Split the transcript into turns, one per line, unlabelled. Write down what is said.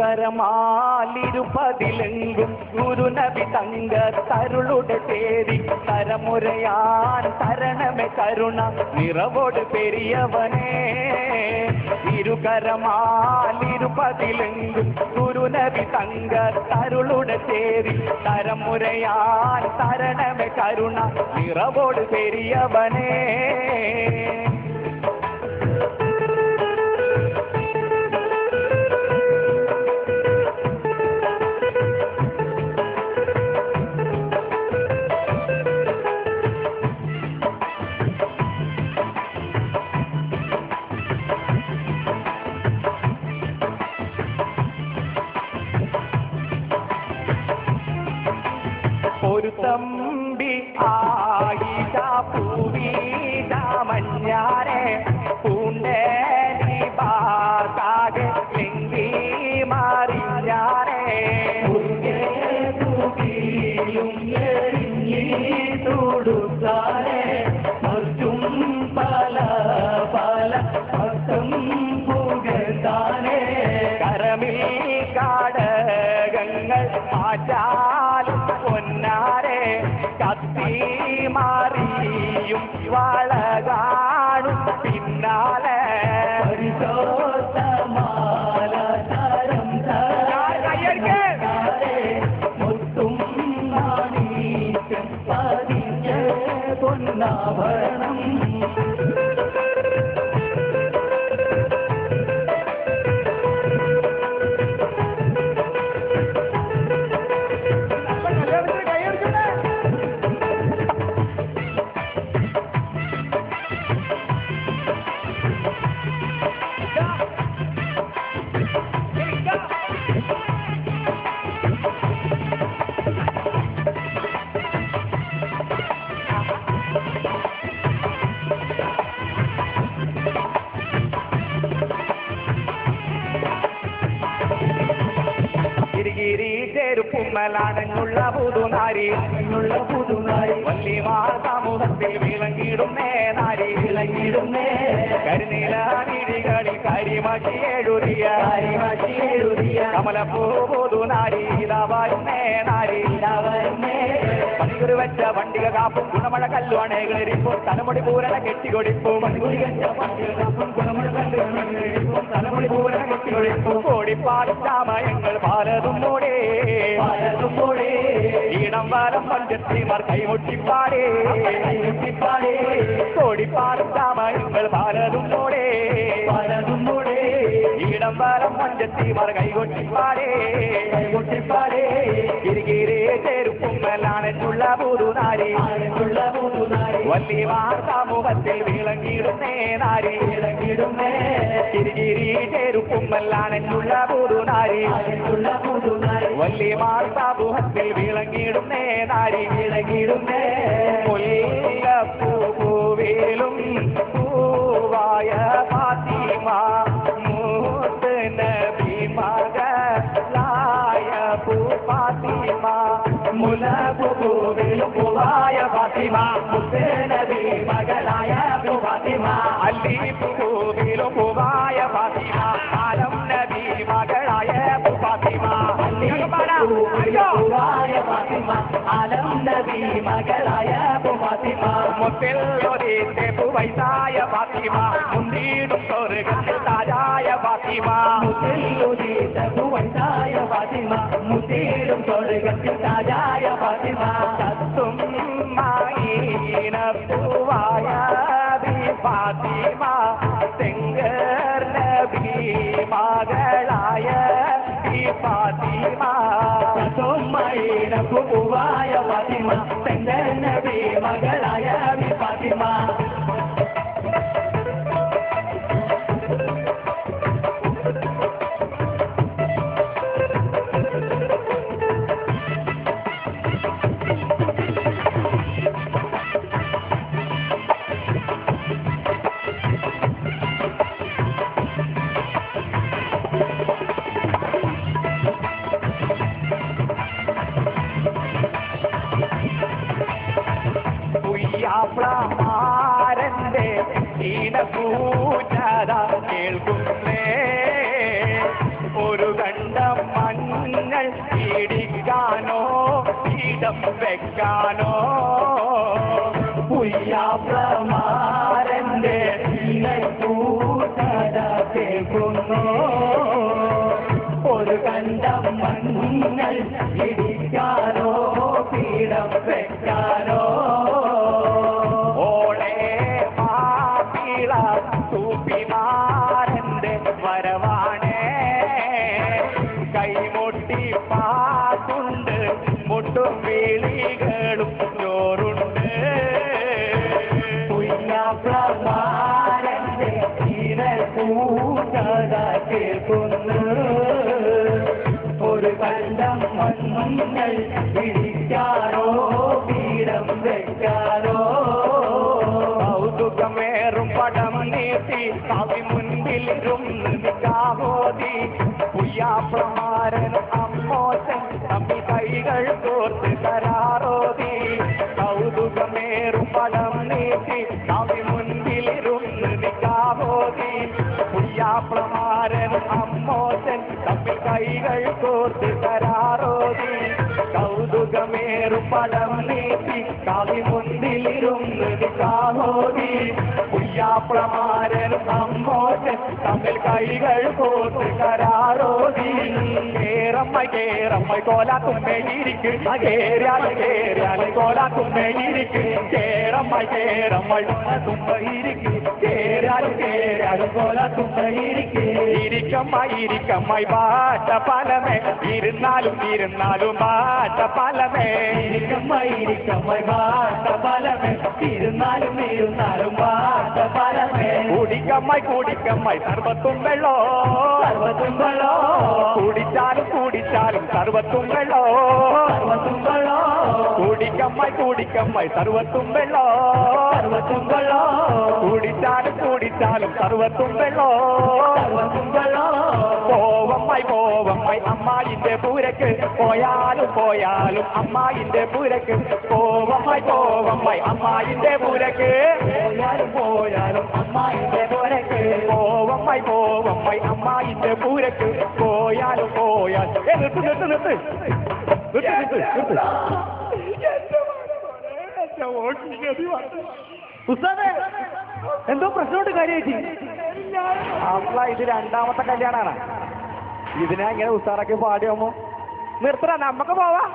ഇരുകരമാലിരുപതിലെങ്കും ഗുരുനബി തങ്ക തരുളുടെ തേരി തരമുറയാൻ തരണമേ കരുണ നിറവോട് പെരിയവനേ ഇരുകരമാലിരുപതിലെങ്കും ഗുരുനബി തങ്ക തരുളുടെ തേരി തരമുറയാൻ തരണമേ കരുണ നിറവോട് പെരിയവനേ ഒരു തമ്പി ആയിഷ പൂവീഷ മഞ്ഞാരെ പൂണ്ടേ ബാസാകെ ലിംഗി മാറിഞ്ഞാരെ ൂടുത്താരെ മറ്റും പല പല ഭക്തം പുകത്താനെ കരമിൽ കാടകങ്ങൾ മാറ്റാലും പൊന്നാരെ കത്തി മാറിയും വളകാണും പിന്നാലെ പരിശോധമാല തരം മുത്തും മാണീക്കം പതിഞ്ഞ പൊന്നാഭരണം ുമ്മലാണെന്നുള്ള പുതുനാരി വല്ലിമാർ സമൂഹത്തിൽ വിളങ്ങിടുന്നേ നാരി വിളങ്ങിടുന്നേ കരിനീല വീടികളിൽ കരിമാറ്റി എഴുതിയ കമലപ്പൂ പുതുനാരി ഇതാവായിരുന്നേ നാരി പണികുറി വെച്ച വണ്ടിക കാപ്പും ഗുണമഴ കല്ലുവാണേകളിരിപ്പും തലമുടി പൂരണ കെട്ടിക്കൊടിപ്പും തലമുടി പൂരണ കെട്ടിക്കൊടിപ്പും കോടിപ്പാടി സമയങ്ങൾ പലതും മൂടേ ഈണം വാരം പഞ്ചത്തിമാർ കൈമുട്ടിപ്പാടേ കോടിപ്പാടും സമയങ്ങൾ പലതും മൂടേ ഈണം വാരം പഞ്ചത്തിമാർ കൈകൊട്ടിപ്പാടേ കിരികിരേ ചെരുപ്പുമ്മലാണെന്നുള്ള പുതുനാരി വല്ലിമാർ സമൂഹത്തിൽ വിളങ്ങിടുന്നേ നാരി കിരികിരി ചെരുപ്പുമ്മലാണെന്നുള്ള പുതുനാരി വല്ലിമാർ സമൂഹത്തിൽ വിളങ്ങിടുന്നേ നാരി മുല്ലപ്പൂവേലും പൂവായ ഫാത്തിമ മൂത്ത് നബി മകളായ ഫാത്തിമ മുല്ലപ്പൂവേലും പൂവായ ഫാത്തിമ മൂത്ത് നബി മകളായ ഫാത്തിമ അല്ലിപ്പൂവേലും പൂവായ ഫാത്തിമ ആലം നബി മകളായ ഫാത്തിമ ആലം നബി മകളായ ഫാത്തിമ മുത്തല്ലൊരിന്റെ പൂവൈസായ ഫാത്തിമ മുന്തിടും സ്വർഗ്ഗത്തിൽ താജായ ഫാത്തിമ മുത്തല്ലൊരിന്റെ പൂവൈസായ ഫാത്തിമ മുന്തിടും സ്വർഗ്ഗത്തിൽ താജായ ഫാത്തിമ കത്തും മായീന പൂവായ ഫാത്തിമ സെങ്കർ നബി മകളായ ഫാത്തിമ സോമൈന പൂവായ ഫാത്തിമ സെങ്കർ നബി മകളായ ഫാത്തിമ പ്രാമാരന്റെ ഈണപൂജാത കേൾക്കുന്നേ ഒരു കണ്ടം വരവാനോ പുയ്യാപ്രമാരന്റെ കൂട്ടത കേൾക്കുന്നു ഒരു കണ്ടം മഞ്ഞൾ ഇടിക്കാനോ പീഠം വെക്കാനോ ഓളെ മാപ്പിള തൂപ്പിമാരന്റെ വരവാണേ കൈമൊട്ടി പാട്ടുണ്ട് മുട്ടും വിളികളും ചോറുണ്ട് പുയ്യാപ്രമാരന്റെ കൂട്ടത കേൾക്കുന്നു ഒരു കണ്ടം മഞ്ഞൾ ഇടിക്കാനോ പീഠം വെക്കാനോ കൗതുകമേറും പടം നീട്ടി കവി മുൻപിലിരുന്ന് നിക്കാമോദി പുയ്യാപ്രമാരൻ അമ്മോശൻ തമ്മി കൈകൾ കോർത്ത് കരാറോതി കൗതുകമേറും പടം നീട്ടി കവി മുൻപിലിരുന്ന് നിക്കാമോദി പുയ്യാപ്രമാരൻ അമ്മോശൻ തമ്മിൽ കൈകൾ കോർത്ത് കരാറോതി കൗതുകമേറും പടം നീട്ടി കവി മുൻപിലിരുന്ന് നിക്കാമോദി പുയ്യാപ്രമാരൻ അമ്മോശൻ തമ്മിൽ കൈകൾ കോർത്ത് കരാറോതി കേറമ്മ കോലാത്തുമ്മയിരിക്ക് കേറിയാൽ കോലാത്തുമ്മയിരിക്ക് കേറമ്മ തുമ്മയിരിക്ക് കേറിയാൽ കോലാത്തുമ്മയിരിക്ക് ഇരിക്കമ്മ പാട്ട പലമേ ഇരുന്നാലും പാട്ട പലമേ ഇരിക്കമ്മ പാട്ട പലമേ ഇരുന്നാലും പാട്ട പലമേ കുടിക്കമ്മ സർവത്തും വെള്ളോ കുടിച്ചാലും സർവത്തും വെള്ളോ കുടിക്കമ്മ സർവത്തും വെള്ളോ കുടിച്ചാലും സർവത്തും വെള്ളോ പോവമ്മായി അമ്മായിന്റെ പൂരക്ക് പോയാലും അമ്മായിന്റെ പൂരക്ക് പോവമ്മായി അമ്മായിന്റെ പൂരക്ക് പോയാലും അമ്മായിന്റെ പൂരക്ക് പോവമ്മായി അമ്മായിന്റെ പൂരക്ക് പോയാൽ നിർത്ത്
എന്തോ പ്രശ്നമുണ്ട് കാര്യമായിട്ട്
അപ്പള ഇത് രണ്ടാമത്തെ കല്യാണാണ് ഇതിനെ ഇങ്ങനെ ഉസാറൊക്കെ പാടിയാമോ നിർത്തണ നമ്മക്ക് പോവാ